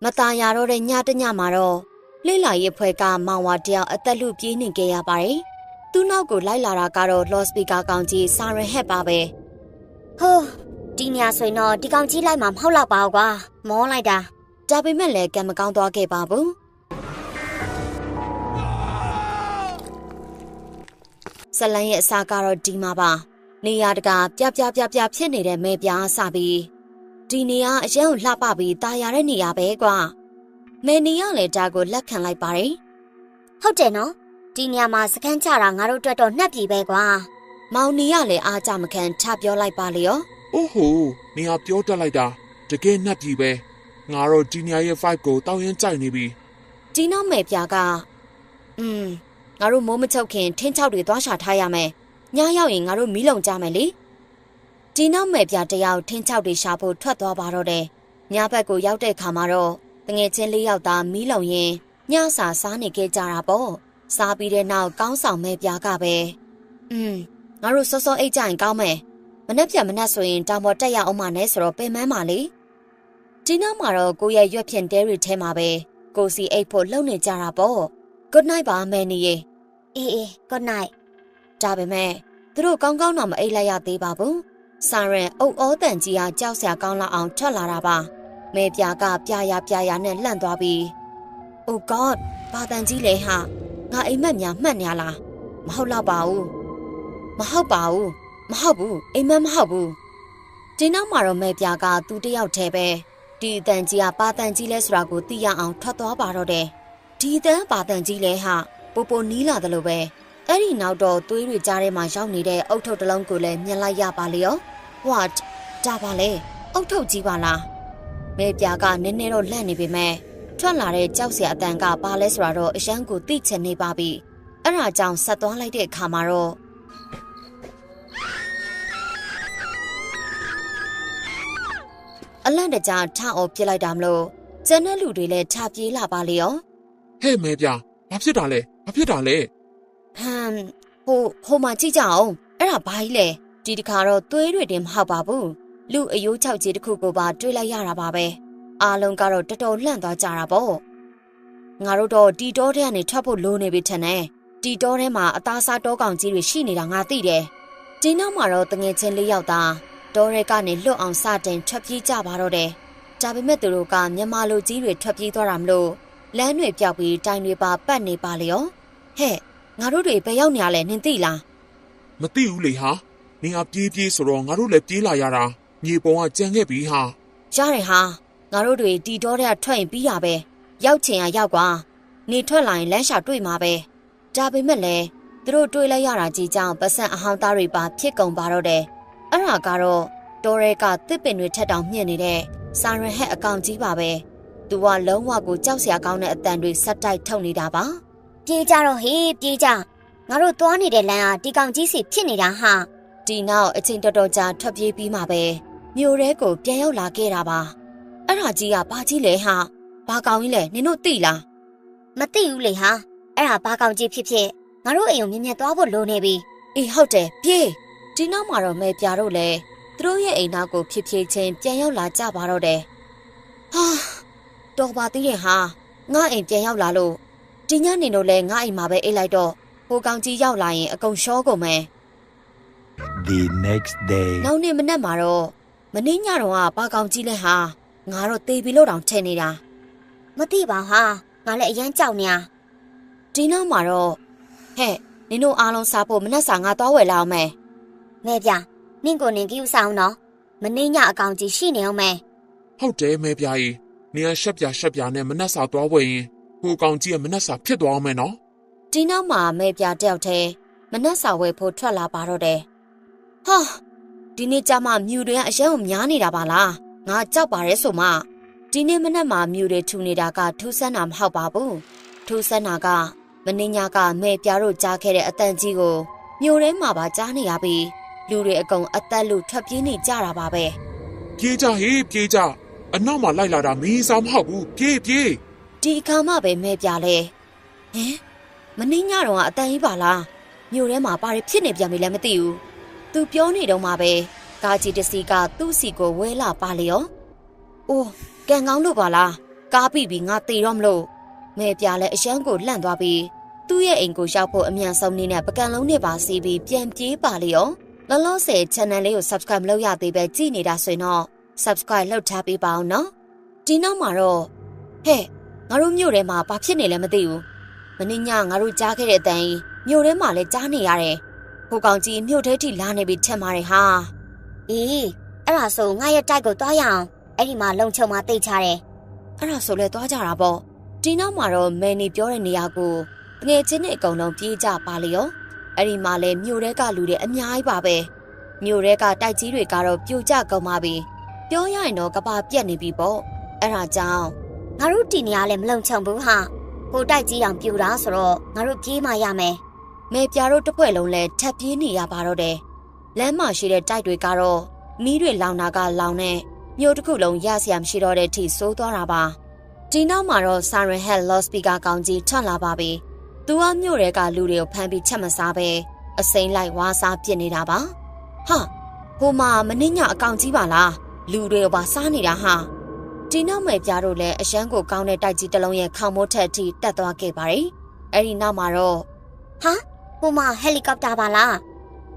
မตายရတော့တဲ့ညတညမှာတော့လိလာရဲ့ဖွဲကမောင်ဝါတယောက်အသက်လူပြေးနေခဲ့ရပါတယ်။သူ့နောက်ကိုလိုက်လာတာကတော့လော့စပီကာကောင်ကြီးစာရဟက်ပါပဲ။ဟိုးဒီညဆိုရင်တော့ဒီကောင်ကြီးလိုက်မှာမဟုတ်တော့ပါဘူးကွာ။မောလိုက်တာ။ဒါပေမဲ့လည်းကံမကောင်းသွားခဲ့ပါဘူး။ဇလန်ရဲ့အစာကတော့ဒီမှာပါ။နေရာတကာပြဖြစ်နေတဲ့မဲပြားစပြီးဒီနေရာအရင်ကလှပပြီးตายရတဲ့နေရာပဲကွာ။မဲနေရလေဒါကိုလက်ခံလိုက်ပါတယ်။ဟုတ်တယ်နော်။ဒီနေရာမှာစကန်ချတာငါတို့အတွက်တော့နှက်ပြီပဲကွာ။မောင်နေရလေအားကြမခံထပြောလိုက်ပါလေရော။အိုးဟိုနေရာပြောတက်လိုက်တာတကယ်နှက်ပြီပဲ။ငါတို့ဒီနေရာရဲ့ vibe ကိုတောင်းရင်ကြိုက်နေပြီ။ဒီနောက်မဲပြားကငါတို့မိုးမချုပ်ခင်ထင်းချောက်တွေသွားရှာထားရမယ်။ညရောက်ရင်ငါတို့မီးလုံကြမယ်လေ။ဒီနောက်မဲ့ပြတယောက်ထင်းချောက်တွေရှာဖို့ထွက်သွားပါတော့တယ်။ညဘက်ကိုရောက်တဲ့ခါမှာတော့တငယ်ချင်းလေးယောက်သားမီးလုံရင်ညစာစားနေခဲ့ကြတာပေါ့။စားပြီးတဲ့နောက်ကောင်းဆောင်မဲ့ပြကပဲငါတို့စောစောအိတ်ကြရင်ကောင်းမယ်။မနှက်ပြမနှက်ဆိုရင်တောင်ပေါ်တက်ရအောင်မနဲ့ဆိုတော့ပင်မပါလေ။ဒီနောက်မှာတော့ကိုရဲ့ရွက်ဖြင့်တဲရီထဲမှာပဲကိုစီအိတ်ဖို့လှုပ်နေကြတာပေါ့။ Good night ပါမယ်နီရေ။အေး good night ဒါပေမဲ့သူတို့ကောင်းကောင်းတော့မအိပ်လိုက်ရသေးပါဘူး။စာရန်အုတ်ဩတန်ကြီးကကြောက်စရာကောင်းလောက်အောင်ထွက်လာတာပါ။မဲပြာကပြာနဲ့လှန့်သွားပြီး Oh God ဘာတန်ကြီးလဲဟာငါအိမ်မက်များမှတ်နေလားမဟုတ်တော့ပါဘူး။မဟုတ်ဘူးအိမ်မက်မဟုတ်ဘူး။ဒီနောက်မှာတော့မဲပြာကသူတယောက်တည်းပဲဒီအတန်ကြီးကပါတန်ကြီးလဲဆိုတာကိုသိရအောင်ထွက်သွားပါတော့တယ်။ဒီတန်ပါတန်ကြီးလဲဟာပိုနီးလာတယ်လို့ပဲအဲ့ဒီနောက်တော့သွေးတွေကြားထဲမှာရောက်နေတဲ့အုတ်ထုပ်တစ်လုံးကိုလည်းမြင်လိုက်ရပါလေရော What ဒါပါလေအုတ်ထုပ်ကြီးပါလားမဲပြာကနည်းနည်းတော့လန့်နေပေမဲ့ထွက်လာတဲ့ကြောက်စရာအတန်ကပါလဲဆိုတာတော့အရန်ကိုသိချင်နေပါပြီအဲ့ဒါကြောင့်ဆက်သွားလိုက်တဲ့အခါမှာတော့အလန့်တကြားထအော်ပြစ်လိုက်တာမလို့ကျန်တဲ့လူတွေလည်းထပြေးလာပါလေရောဟဲ့မဲပြာဘာဖြစ်တာလဲဟိုမှာကြည့်ကြအောင်အဲ့ဒါဘာကြီးလဲဒီတခါတော့သွေးတွေတင်မဟုတ်ပါဘူးလူအယိုးချောက်ကြီးတစ်ခုကိုပါတွေးလိုက်ရတာပါပဲအားလုံးကတော့တော်တော်လှန့်သွားကြတာပေါ့ငါတို့တော့တီတောထဲကနေထွက်ဖို့လိုနေပြီထင်တယ်တီတောထဲမှာအသားစားတောကောင်ကြီးတွေရှိနေတာငါသိတယ်ဒီနောက်မှာတော့တငယ်ချင်းလေးယောက်သားတောထဲကနေလွတ်အောင်စတင်ထွက်ပြေးကြပါတော့တယ်ဒါပေမဲ့သူတို့ကမြန်မာလူကြီးတွေထွက်ပြေးသွားတာမလို့လမ်းတွေပြောက်ပြီးတိုင်တွေပါပတ်နေပါလေရောဟဲ့ငါတို့တွေဘယ်ရောက်နေရလဲနင်သိလားမသိဘူးလေဟာနင်ကပြေးဆိုတော့ငါတို့လည်းပြေးလာရတာမြေပုံကကြံခဲ့ပြီဟာရတယ်ဟာငါတို့တွေတီတောထဲကထွက်ရင်ပြီးရပဲရောက်ချင်ရရောက်ကွာနေထွက်လာရင်လမ်းရှာတွေ့မှာပဲဒါပေမဲ့လည်းသူတို့တွေ့လိုက်ရတာကြီးကြောင့်ပစံအဟောင်းသားတွေပါဖြစ်ကုန်ပါတော့တယ်အဲ့ဒါကတော့တောရဲကတစ်ပင်တွေထက်တောင်မြင့်နေတဲ့စာရဟက်အကောင်ကြီးပါပဲသူကလုံးဝကိုကြောက်စရာကောင်းတဲ့အတန်တွေဆက်တိုက်ထုတ်နေတာပါပြေးကြတော့ဟေးပြေးကြငါတို့သွားနေတဲ့လမ်းကဒီကောင်ကြီးစီဖြစ်နေတာဟာဒီနောက်အချိန်တော်တော်ကြာထွက်ပြေးပြီးမှပဲမြို့ရဲကိုပြန်ရောက်လာခဲ့တာပါအဲ့ဒါကြီးကဘာကြီးလဲဟာဘာကောင်ကြီးလဲနင်တို့သိလားမသိဘူးလေဟာအဲ့ဒါဘာကောင်ကြီးဖြစ်ငါတို့အိမ်ကိုမြင်မြင်သွားဖို့လိုနေပြီအေးဟုတ်တယ်ပြေးဒီနောက်မှာတော့မဲပြားတို့လည်းသူတို့ရဲ့အိမ်သားကိုဖြစ်ချင်းပြန်ရောက်လာကြပါတော့တယ်ဟာတော်ပါသေးတယ်ဟာငါအိမ်ပြန်ရောက်လာလို့ဒီညနေတော့လဲငါအိမ်မှာပဲအိတ်လိုက်တော့ဟိုကောင်ကြီးရောက်လာရင်အကုန်ရှောကုန်မယ် The next day နောက်နေ့မနက်မှာတော့မင်းညတော့ဘာကောင်ကြီးလဲဟာငါတော့တေးပြီလို့တောင်ထင်နေတာမသိပါဟာငါလည်းအရန်ကြောက်နေတာဒီနောက်မှာတော့ဟဲ့နင်တို့အားလုံးစားဖို့မနက်စာငါသွားဝယ်လာအောင်မယ်မဲပြနင့်ကိုနင်ကြည့်ဦးဆောင်နော်မင်းညအကောင်ကြီးရှိနေအောင်မယ်ဟုတ်တယ်မဲပြာကြီးနင်ကရှက်ပြနဲ့မနက်စာသွားဝယ်ရင်ဟိုကောင်ကြီးကမနက်စာဖြစ်သွားအောင်မယ်နော်ဒီနောက်မှာမဲပြတယောက်တည်းမနက်စာဝယ်ဖို့ထွက်လာပါတော့တယ်ဟာဒီနေ့ကျမှမြူတွေကအရင်ကများနေတာပါလားငါကြောက်ပါရဲဆိုမှဒီနေ့မနက်မှာမြူတွေထူနေတာကထူးဆန်းတာမဟုတ်ပါဘူးထူးဆန်းတာကမင်းညကမဲပြတို့ကြားခဲ့တဲ့အတန်ကြီးကိုမြို့ထဲမှာပါကြားနေရပြီးလူတွေအကုန်အသက်လူထွက်ပြေးနေကြတာပါပဲပြေးကြဟေးပြေးကြအနောက်မှာလိုက်လာတာမင်းစားမဟုတ်ဘူးပြေးဒီအခါမှပဲမဲပြလဲဟင်မင်းညတော့အတန်ကြီးပါလားမြို့ထဲမှာဘာတွေဖြစ်နေပြန်ပြီလဲမသိဘူးသူပြောနေတော့မှပဲကားကြီးတစ်စီးကသူ့စီကိုဝဲလာပါလေရောအိုးကန်ကောင်းလို့ပါလား ကားပြီးငါတေတော့မလို့မဲပြလည်းအရှမ်းကိုလှန့်သွားပြီးသူ့ရဲ့အိမ်ကိုရောက်ဖို့အမြန်ဆုံးနည်းနဲ့ပကံလုံးနဲ့ပါစီးပြီးပြန်ပြေးပါလေရောလောလောဆယ် channel လေးကို subscribe မလုပ်ရသေးပဲကြည့်နေတာဆိုရင်တော့ subscribe လုပ်ထားပေးပါအောင်နော်ဒီနောက်မှာတော့ဟဲ့ငါတို့မြို့ထဲမှာဘာဖြစ်နေလဲမသိဘူးမင်းညငါတို့ကြားခဲ့တဲ့အတန်မြို့ထဲမှာလည်းကြားနေရတယ်ဟိုကောင်ကြီးမြို့ထဲထိလာနေပြီထင်ပါတယ်ဟာအေးအဲ့ဒါဆိုငါရဲ့တိုက်ကိုသွားရအောင်အဲ့ဒီမှာလုံချုံမှာတိတ်ချတယ်အဲ့ဒါဆိုလဲသွားကြတာပေါ့ဒီနောက်မှာတော့မယ်နီပြောတဲ့နေရာကိုငယ်ချင်းတွေအကုန်လုံးပြေးကြပါလေရောအဲ့ဒီမှာလဲမြို့ထဲကလူတွေအများကြီးပါပဲမြို့ထဲကတိုက်ကြီးတွေကတော့ပြိုကျကုန်ပါပြီပြောရရင်တော့ကပါပြက်နေပြီပေါ့အဲ့ဒါကြောင့်ငါတို့တီနေရလဲမလုံချုံဘူးဟာကိုတိုက်ကြီးအောင်ပြိုတာဆိုတော့ငါတို့ပြေးမှရမယ်မဲပြားတို့တစ်ဖွဲ့လုံးလဲထပ်ပြေးနေရပါတော့တယ်လမ်းမှာရှိတဲ့တိုက်တွေကတော့မီးတွေလောင်တာကလောင်နဲ့မြို့တစ်ခုလုံးရစရာမရှိတော့တဲ့အထိစိုးသွားတာပါဒီနောက်မှာတော့ Siren Head Loudspeaker ကောင်ကြီးထွက်လာပါပြီသူကမြို့ရဲကလူတွေကိုဖမ်းပြီးချက်မစားပဲအစိမ်းလိုက်ဝါးစားပြစ်နေတာပါဟာဟိုမှာမင်းညအကောင်ကြီးပါလားလူတွေကပါစားနေတာဟာဒီနောက်မဲ့ပြားတို့လည်းအရှမ်းကိုကောင်းတဲ့တိုက်ကြီးတစ်လုံးရဲ့ခေါင်းမိုးထက်အထိတက်သွားခဲ့ပါတယ်အဲ့ဒီနောက်မှာတော့ဟာဟိုမှာဟယ်လီကော်ပတာပါလား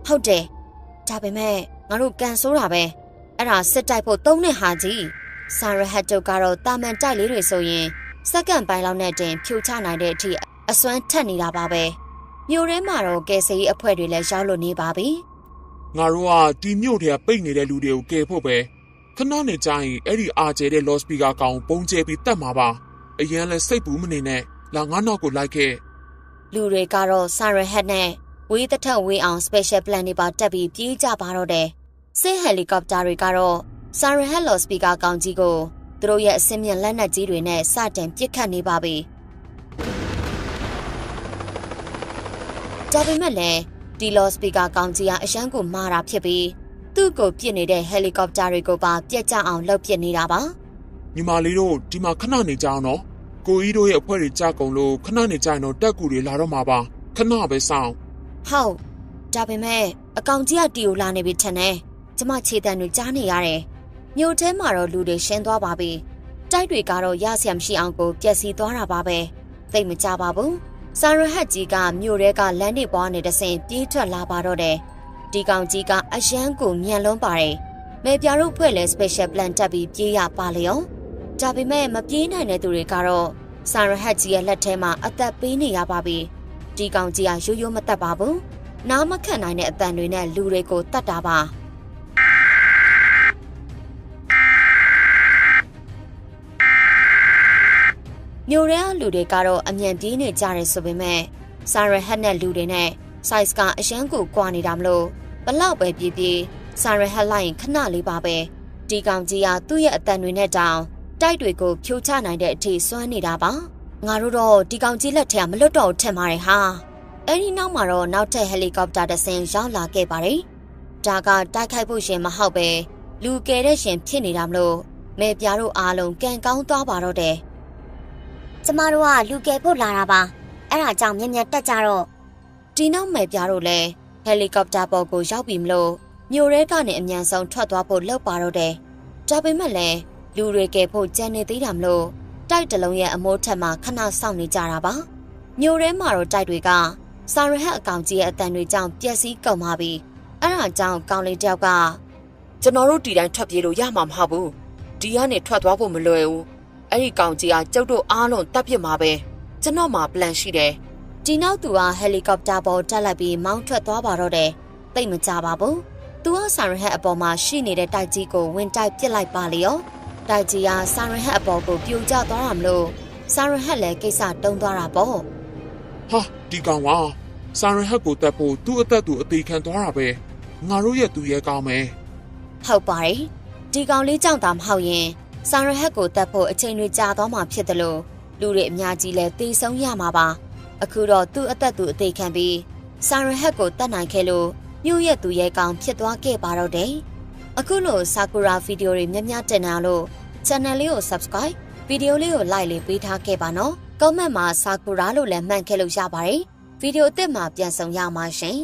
ဟုတ်တယ်ဒါပေမဲ့ငါတို့ကန်ဆိုးတာပဲအဲ့ဒါစစ်တိုက်ဖို့သုံးတဲ့ဟာကြီးဆာရဟတ်တို့ကတော့တာမန်တိုက်လေးတွေဆိုရင်စက္ကန့်ပိုင်းလောက်နဲ့တင်ဖြိုချနိုင်တဲ့အထိအစွမ်းထက်နေတာပါပဲမြို့ထဲမှာတော့ကယ်ဆယ်ရေးအဖွဲ့တွေလည်းရောက်လို့နေပါပြီငါတို့ကဒီမြို့ထဲပိတ်နေတဲ့လူတွေကိုကယ်ဖို့ပဲခဏနေကြရင်အဲ့ဒီအာကျဲတဲ့ loud speaker ကောင်ပုံကျဲပြီးတတ်မှာပါအရန်လဲစိတ်ဘူးမနေနဲ့လာငါနောက်ကိုလိုက်ခဲ့လူတွေကတော့ဆာရဟတ်နဲ့ဝေးတစ်ထက်ဝေးအောင် special plan တွေပါတက်ပြီးပြေးကြပါတော့တယ်စစ်ဟယ်လီကော်ပတာတွေကတော့ဆာရဟတ် loud speaker ကောင်ကြီးကိုသူတို့ရဲ့အစင်းမြင့်လက်နက်ကြီးတွေနဲ့စတင်ပစ်ခတ်နေပါပြီဒါပေမဲ့လည်းဒီ loud speaker ကောင်ကြီးကအရှမ်းကိုမာတာဖြစ်ပြီးသူ့ကိုပစ်နေတဲ့ဟယ်လီကော်ပတာတွေကိုပါပြက်ကျအောင်လှုပ်ပစ်နေတာပါညီမလေးတို့ဒီမှာခဏနေကြအောင်နော်ကိုကြီးတို့ရဲ့အဖွဲ့တွေကြာကုန်လို့ခဏနေကြရင်တော့တက်ကူတွေလာတော့မှာပါခဏပဲစောင့်ဟုတ်ဒါပေမဲ့အကောင်ကြီးကတီကိုလာနေပြီထင်တယ်ကျမခြေတံတွေကြားနေရတယ်မြို့ထဲမှာတော့လူတွေရှင်းသွားပါပြီတိုက်တွေကတော့ရဆရာမရှိအောင်ကိုပျက်စီးသွားတာပါပဲသိမကြပါဘူးဆာရဟတ်ကြီးကမြို့ထဲကလမ်းတွေပွားနေတဲ့ဆင်ပြေးထွက်လာပါတော့တယ်ဒီကောင်ကြီးကအရန်ကိုမြန်လွန်းပါတယ်မေပြားတို့ဖွဲ့လဲ special plan တက်ပြီးပြေးရပါလေရောဒါပေမဲ့မပြေးနိုင်တဲ့သူတွေကတော့ဆာရဟတ်ကြီးရဲ့လက်ထဲမှာအသက်ပေးနေရပါပြီဒီကောင်ကြီးကရိုးရိုးမတတ်ပါဘူးနားမခတ်နိုင်တဲ့အတန်တွေနဲ့လူတွေကိုတတ်တာပါမြို့ရဲလူတွေကတော့အမြန်ပြေးနေကြတယ်ဆိုပေမဲ့ဆာရဟတ်နဲ့လူတွေနဲ့ size ကအရန်ကိုကွာနေတာမလို့ဘလောက်ပဲပြေးပြေးဆာရဟတ်လိုက်ရင်ခဏလေးပါပဲဒီကောင်ကြီးကသူ့ရဲ့အတန်တွေနဲ့တောင်တိုက်တွေကိုဖြိုချနိုင်တဲ့အထိစွမ်းနေတာပါငါတို့တော့ဒီကောင်ကြီးလက်ထဲကမလွတ်တော့ထင်ပါတယ်ဟာအဲ့ဒီနောက်မှာတော့နောက်ထပ်ဟယ်လီကော်ပတာတစ်စင်းရောက်လာခဲ့ပါတယ်ဒါကတိုက်ခိုက်ဖို့ရှင်မဟုတ်ပဲလူကယ်တဲ့ရှင်ဖြစ်နေတာမလို့မဲပြားတို့အားလုံးကန်ကောင်းသွားပါတော့တယ်ကျမတို့ကလူကယ်ဖို့လာတာပါအဲ့ဒါကြောင့်မြင်တက်ကြတော့ဒီနောက်မဲပြားတို့လည်းဟယ်လီကော်ပတာပေါ်ကိုရောက်ပြီမလို့မြို့ရဲကနေအမြန်ဆုံးထွက်သွားဖို့လုပ်ပါတော့တယ်ဒါပေမဲ့လည်းလူတွေကယ်ဖို့ကြံနေသေးတာမလို့တိုက်တလုံးရဲ့အမိုးထက်မှာခဏစောင့်နေကြတာပါမြို့ထဲမှာတော့တိုက်တွေကဆာရဟတ်အကောင်ကြီးရဲ့အတန်တွေကြောင့်ပျက်စီးကုန်ပါပြီအဲ့ဒါကြောင့်ကောင်လေးတယောက်ကကျွန်တော်တို့ဒီတိုင်းထွက်ပြေးလို့ရမှာမဟုတ်ဘူးဒီကနေထွက်သွားဖို့မလွယ်ဘူးအဲ့ဒီကောင်ကြီးကကျုပ်တို့အားလုံးတပ်ပစ်မှာပဲကျွန်တော်မှာ plan ရှိတယ်ဒီနောက်သူကဟယ်လီကော်ပတာပေါ်တက်လိုက်ပြီးမောင်းထွက်သွားပါတော့တယ်သိပ်မကြပါဘူးသူကဆာရဟတ်အပေါ်မှာရှိနေတဲ့တိုက်ကြီးကိုဝင်တိုက်ပစ်လိုက်ပါလေရောတိုက်ကြီးကဆာရဟတ်အပေါ်ကိုပြိုကျသွားတာမလို့ဆာရဟတ်လည်းကိစ္စတုံးသွားတာပေါ့ဟာဒီကောင်ကဆာရဟတ်ကိုတက်ဖို့သူ့အသက်သူအသေးခံသွားတာပဲငါတို့ရဲ့သူရဲ့ကောင်းမယ်ဟုတ်ပါတယ်ဒီကောင်လေးကြောင့်သာမဟုတ်ရင်ဆာရဟတ်ကိုတက်ဖို့အချိန်တွေကြာသွားမှဖြစ်တယ်လို့လူတွေအများကြီးလည်းသိဆုံးရမှာပါအခုတော့သူ့အသက်သူအသေးခံပြီးဆာရဟတ်ကိုတက်နိုင်ခဲ့လို့မြို့ရဲ့သူရဲ့ကောင်ဖြစ်သွားခဲ့ပါတော့တယ်အခုလိုဆာကူရာဗီဒီယိုတွေများများတင်လာလို့ channel လေးကို subscribe ဗီဒီယိုလေးကို like လေးပေးထားခဲ့ပါနော် comment မှာဆာကူရာလို့လည်းမှတ်ခဲ့လို့ရပါတယ်ဗီဒီယိုအသစ်မှာပြန်ဆောင်ရမှာရှင်